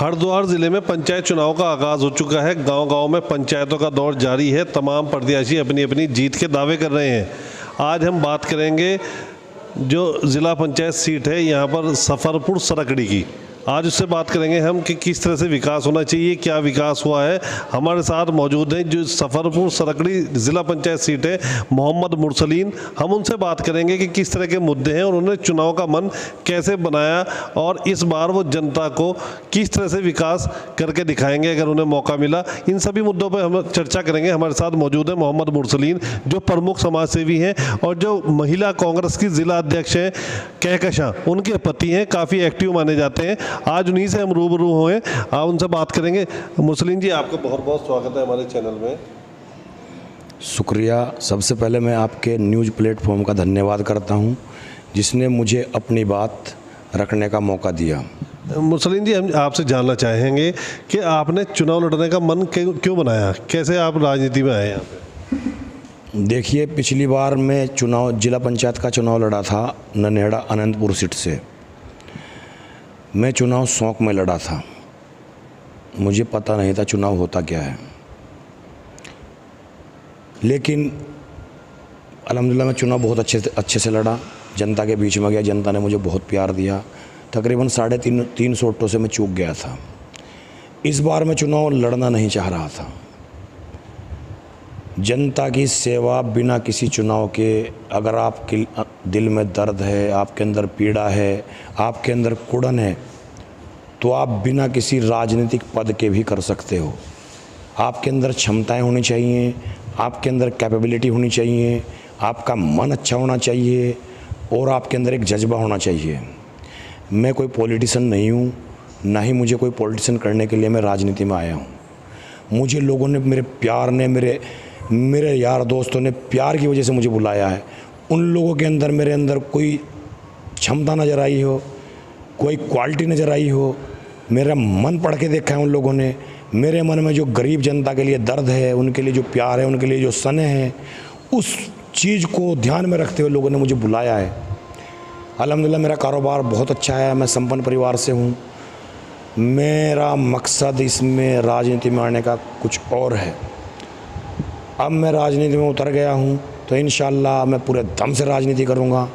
हरिद्वार जिले में पंचायत चुनाव का आगाज हो चुका है। गांव-गांव में पंचायतों का दौर जारी है। तमाम प्रत्याशी अपनी अपनी जीत के दावे कर रहे हैं। आज हम बात करेंगे जो ज़िला पंचायत सीट है यहाँ पर सफरपुर सरकड़ी की। आज उससे बात करेंगे हम कि किस तरह से विकास होना चाहिए, क्या विकास हुआ है। हमारे साथ मौजूद हैं जो सफरपुर सरकड़ी ज़िला पंचायत सीट है, मोहम्मद मुरसलीन। हम उनसे बात करेंगे कि किस तरह के मुद्दे हैं और उन्होंने चुनाव का मन कैसे बनाया और इस बार वो जनता को किस तरह से विकास करके दिखाएंगे अगर उन्हें मौका मिला। इन सभी मुद्दों पर हम चर्चा करेंगे। हमारे साथ मौजूद है मोहम्मद मुरसलीन जो प्रमुख समाज सेवी हैं और जो महिला कांग्रेस की ज़िला अध्यक्ष हैं कहकशां, उनके पति हैं, काफ़ी एक्टिव माने जाते हैं। आज उन्हीं से हम रूबरू हुए, आप उनसे बात करेंगे। मुरसलीन जी, आपका बहुत बहुत स्वागत है हमारे चैनल में। शुक्रिया। सबसे पहले मैं आपके न्यूज़ प्लेटफॉर्म का धन्यवाद करता हूं, जिसने मुझे अपनी बात रखने का मौका दिया। मुरसलीन जी, हम आपसे जानना चाहेंगे कि आपने चुनाव लड़ने का मन क्यों बनाया, कैसे आप राजनीति में आए यहाँ पे? देखिए, पिछली बार मैं चुनाव जिला पंचायत का चुनाव लड़ा था ननेड़ा अनंतपुर सीट से। मैं चुनाव शौक में लड़ा था, मुझे पता नहीं था चुनाव होता क्या है। लेकिन अल्हम्दुलिल्लाह मैं चुनाव बहुत अच्छे से लड़ा, जनता के बीच में गया, जनता ने मुझे बहुत प्यार दिया। तकरीबन 350 वोटों से मैं चूक गया था। इस बार मैं चुनाव लड़ना नहीं चाह रहा था। जनता की सेवा बिना किसी चुनाव के, अगर आपके दिल में दर्द है, आपके अंदर पीड़ा है, आपके अंदर कुड़न है, तो आप बिना किसी राजनीतिक पद के भी कर सकते हो। आपके अंदर क्षमताएं होनी चाहिए, आपके अंदर कैपेबिलिटी होनी चाहिए, आपका मन अच्छा होना चाहिए और आपके अंदर एक जज्बा होना चाहिए। मैं कोई पॉलिटिशियन नहीं हूँ, ना ही मुझे कोई पॉलिटिशियन करने के लिए मैं राजनीति में आया हूँ। मुझे लोगों ने, मेरे प्यार ने, मेरे यार दोस्तों ने प्यार की वजह से मुझे बुलाया है। उन लोगों के अंदर मेरे अंदर कोई क्षमता नज़र आई हो, कोई क्वालिटी नज़र आई हो, मेरा मन पढ़ के देखा है उन लोगों ने। मेरे मन में जो गरीब जनता के लिए दर्द है, उनके लिए जो प्यार है, उनके लिए जो स्नेह है, उस चीज़ को ध्यान में रखते हुए लोगों ने मुझे बुलाया है। अल्हम्दुलिल्लाह मेरा कारोबार बहुत अच्छा है, मैं संपन्न परिवार से हूँ। मेरा मकसद इसमें राजनीति में आने का कुछ और है। अब मैं राजनीति में उतर गया हूँ तो इंशाअल्लाह मैं पूरे दम से राजनीति करूँगा।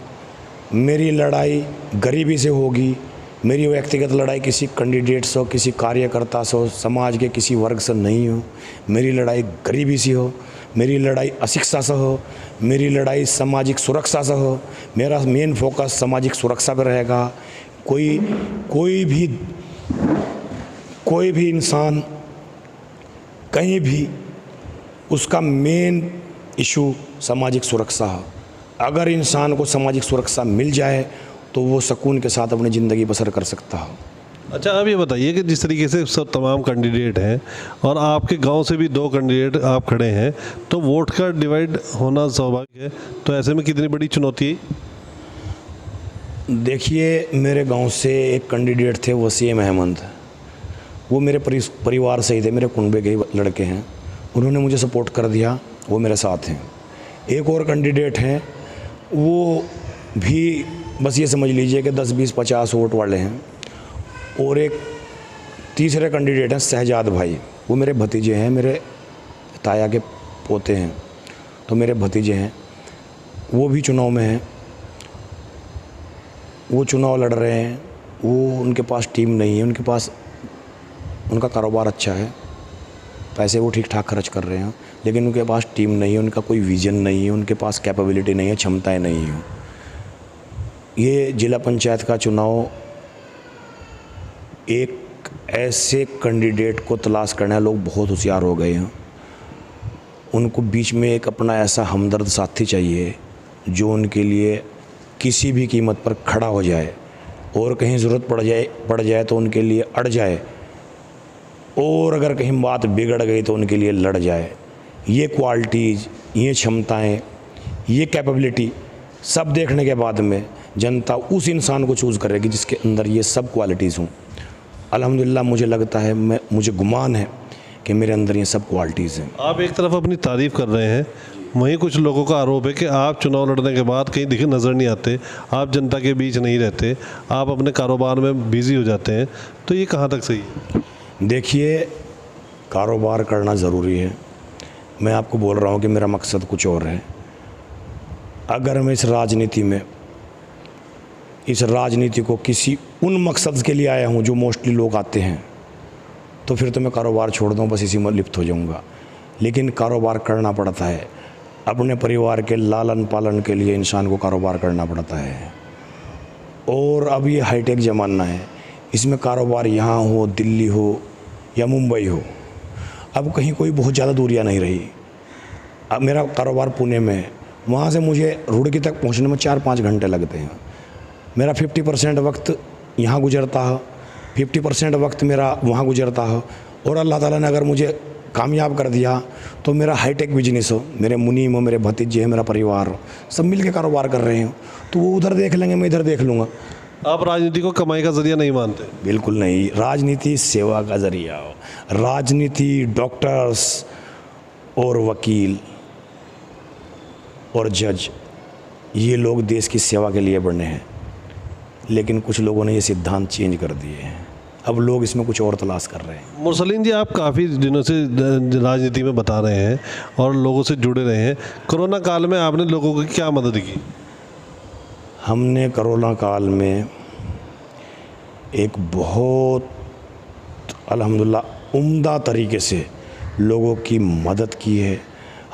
मेरी लड़ाई गरीबी से होगी, मेरी व्यक्तिगत लड़ाई किसी कैंडिडेट से हो, किसी कार्यकर्ता से हो, समाज के किसी वर्ग से नहीं हो। मेरी लड़ाई गरीबी से हो, मेरी लड़ाई अशिक्षा से हो, मेरी लड़ाई सामाजिक सुरक्षा से हो। मेरा मेन फोकस सामाजिक सुरक्षा पर रहेगा। कोई भी इंसान कहीं भी, उसका मेन इशू सामाजिक सुरक्षा है। अगर इंसान को सामाजिक सुरक्षा मिल जाए तो वो सुकून के साथ अपनी ज़िंदगी बसर कर सकता है। अच्छा, आप ये बताइए कि जिस तरीके से सब तमाम कैंडिडेट हैं और आपके गांव से भी 2 कैंडिडेट आप खड़े हैं, तो वोट का डिवाइड होना स्वाभाविक है, तो ऐसे में कितनी बड़ी चुनौती है? देखिए, मेरे गांव से एक कैंडिडेट थे वसीम अहमद, वो मेरे परिवार से ही थे, मेरे कुनबे के लड़के हैं। उन्होंने मुझे सपोर्ट कर दिया, वो मेरे साथ हैं। एक और कैंडिडेट हैं, वो भी बस ये समझ लीजिए कि 10, 20, 50 वोट वाले हैं। और एक तीसरे कैंडिडेट हैं शहजाद भाई, वो मेरे भतीजे हैं, मेरे ताया के पोते हैं, तो मेरे भतीजे हैं। वो भी चुनाव में हैं, वो चुनाव लड़ रहे हैं। वो, उनके पास टीम नहीं है, उनका कारोबार अच्छा है, पैसे वो ठीक ठाक खर्च कर रहे हैं, लेकिन उनके पास टीम नहीं है, उनका कोई विज़न नहीं है, उनके पास कैपेबिलिटी नहीं है, क्षमताएं नहीं हैं। ये जिला पंचायत का चुनाव एक ऐसे कैंडिडेट को तलाश करना है। लोग बहुत होशियार हो गए हैं, उनको बीच में एक अपना ऐसा हमदर्द साथी चाहिए जो उनके लिए किसी भी कीमत पर खड़ा हो जाए और कहीं ज़रूरत पड़ जाए तो उनके लिए अड़ जाए, और अगर कहीं बात बिगड़ गई तो उनके लिए लड़ जाए। ये क्वालिटीज़, ये क्षमताएं, ये कैपेबिलिटी सब देखने के बाद में जनता उस इंसान को चूज़ करेगी जिसके अंदर ये सब क्वालिटीज़ हों। अल्हम्दुलिल्लाह मुझे लगता है, मुझे गुमान है कि मेरे अंदर ये सब क्वालिटीज़ हैं। आप एक तरफ अपनी तारीफ़ कर रहे हैं, वहीं कुछ लोगों का आरोप है कि आप चुनाव लड़ने के बाद कहीं दिखे नज़र नहीं आते, आप जनता के बीच नहीं रहते, आप अपने कारोबार में बिज़ी हो जाते हैं, तो ये कहाँ तक सही है? देखिए, कारोबार करना ज़रूरी है। मैं आपको बोल रहा हूँ कि मेरा मकसद कुछ और है। अगर मैं इस राजनीति को किसी उन मकसद के लिए आया हूँ जो मोस्टली लोग आते हैं, तो फिर तो मैं कारोबार छोड़ दूँ, बस इसी में लिप्त हो जाऊँगा। लेकिन कारोबार करना पड़ता है। अपने परिवार के लालन पालन के लिए इंसान को कारोबार करना पड़ता है। और अब ये हाईटेक ज़माना है, इसमें कारोबार यहाँ हो, दिल्ली हो या मुंबई हो, अब कहीं कोई बहुत ज़्यादा दूरियाँ नहीं रही। अब मेरा कारोबार पुणे में है, वहाँ से मुझे रुड़की तक पहुँचने में 4-5 घंटे लगते हैं। मेरा 50% वक्त यहाँ गुजरता है, 50% वक्त मेरा वहाँ गुजरता है। और अल्लाह ताला ने अगर मुझे कामयाब कर दिया तो मेरा हाईटेक बिजनेस हो, मेरे मुनीम हो, मेरे भतीजे हैं, मेरा परिवार हो, सब मिल के कारोबार कर रहे हो, तो वो उधर देख लेंगे, मैं इधर देख लूँगा। आप राजनीति को कमाई का जरिया नहीं मानते? बिल्कुल नहीं। राजनीति सेवा का जरिया हो। राजनीति डॉक्टर्स और वकील और जज, ये लोग देश की सेवा के लिए बने हैं। लेकिन कुछ लोगों ने ये सिद्धांत चेंज कर दिए हैं। अब लोग इसमें कुछ और तलाश कर रहे हैं। मुरसलीन जी, आप काफ़ी दिनों से राजनीति में बता रहे हैं और लोगों से जुड़े रहे हैं। कोरोना काल में आपने लोगों की क्या मदद की? हमने कोरोना काल में एक बहुत अल्हम्दुलिल्लाह उम्दा तरीके से लोगों की मदद की है।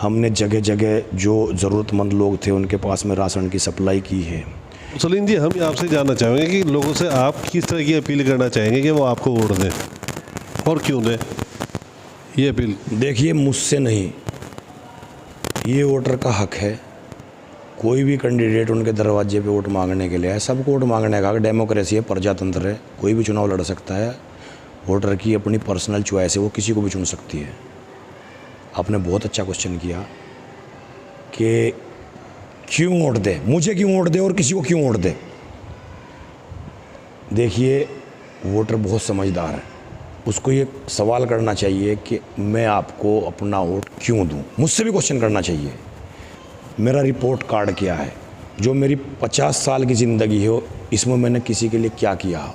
हमने जगह जगह जो ज़रूरतमंद लोग थे उनके पास में राशन की सप्लाई की है। मुरसलीन जी, हम आपसे जानना चाहेंगे कि लोगों से आप किस तरह की अपील करना चाहेंगे कि वो आपको वोट दें और क्यों दें, ये अपील? देखिए, मुझसे नहीं, ये वोटर का हक है। कोई भी कैंडिडेट उनके दरवाजे पे वोट मांगने के लिए है। सबको वोट मांगने का डेमोक्रेसी है, प्रजातंत्र है, कोई भी चुनाव लड़ सकता है। वोटर की अपनी पर्सनल चॉइस है, वो किसी को भी चुन सकती है। आपने बहुत अच्छा क्वेश्चन किया कि क्यों वोट दे, मुझे क्यों वोट दे और किसी को क्यों वोट दे। देखिए, वोटर बहुत समझदार है, उसको ये सवाल करना चाहिए कि मैं आपको अपना वोट क्यों दूं। मुझसे भी क्वेश्चन करना चाहिए, मेरा रिपोर्ट कार्ड क्या है, जो मेरी 50 साल की ज़िंदगी हो इसमें मैंने किसी के लिए क्या किया हो,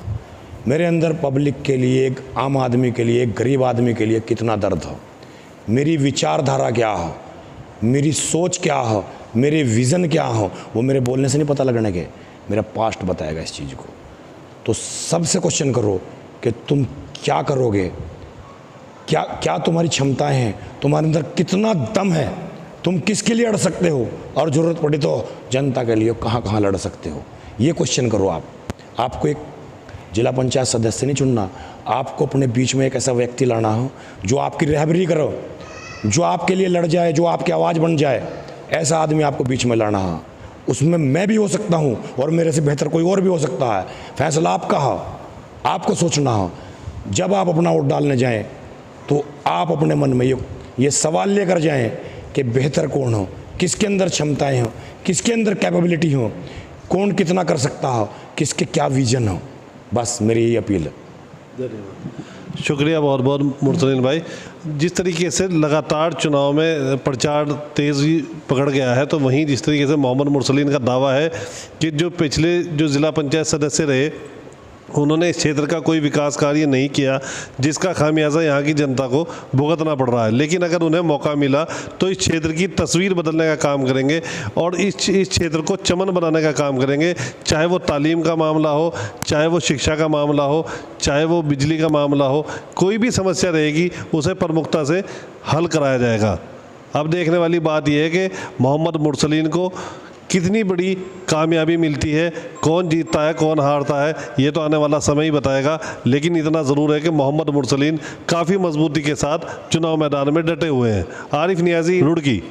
मेरे अंदर पब्लिक के लिए, एक आम आदमी के लिए, एक गरीब आदमी के लिए कितना दर्द हो, मेरी विचारधारा क्या हो, मेरी सोच क्या हो, मेरे विज़न क्या हो, वो मेरे बोलने से नहीं पता लगने के, मेरा पास्ट बताएगा इस चीज़ को। तो सबसे क्वेश्चन करो कि तुम क्या करोगे, क्या तुम्हारी क्षमताएं हैं, तुम्हारे अंदर कितना दम है, तुम किसके लिए लड़ सकते हो, और ज़रूरत पड़ी तो जनता के लिए कहाँ कहाँ लड़ सकते हो। ये क्वेश्चन करो आप। आपको एक जिला पंचायत सदस्य नहीं चुनना, आपको अपने बीच में एक ऐसा व्यक्ति लाना हो जो आपकी रहबरी करो, जो आपके लिए लड़ जाए, जो आपकी आवाज़ बन जाए। ऐसा आदमी आपको बीच में लाना हो। उसमें मैं भी हो सकता हूँ और मेरे से बेहतर कोई और भी हो सकता है। फैसला आपका हो, आपको सोचना हो। जब आप अपना वोट डालने जाएं तो आप अपने मन में ये सवाल लेकर जाएं कि बेहतर कौन हो, किसके अंदर क्षमताएं हो, किसके अंदर कैपेबिलिटी हो, कौन कितना कर सकता हो, किसके क्या विजन हो। बस मेरी यही अपील है। शुक्रिया बहुत बहुत मुरसलीन भाई। जिस तरीके से लगातार चुनाव में प्रचार तेज़ी पकड़ गया है, तो वहीं जिस तरीके से मोहम्मद मुरसलीन का दावा है कि जो पिछले ज़िला पंचायत सदस्य रहे उन्होंने इस क्षेत्र का कोई विकास कार्य नहीं किया, जिसका खामियाजा यहाँ की जनता को भुगतना पड़ रहा है। लेकिन अगर उन्हें मौका मिला तो इस क्षेत्र की तस्वीर बदलने का काम करेंगे और इस क्षेत्र को चमन बनाने का काम करेंगे। चाहे वो तालीम का मामला हो, चाहे वो शिक्षा का मामला हो, चाहे वो बिजली का मामला हो, कोई भी समस्या रहेगी उसे प्रमुखता से हल कराया जाएगा। अब देखने वाली बात यह है कि मोहम्मद मुरसलीन को कितनी बड़ी कामयाबी मिलती है, कौन जीतता है कौन हारता है ये तो आने वाला समय ही बताएगा। लेकिन इतना ज़रूर है कि मोहम्मद मुरसलीन काफ़ी मजबूती के साथ चुनाव मैदान में डटे हुए हैं। आरिफ नियाजी, रुड़की।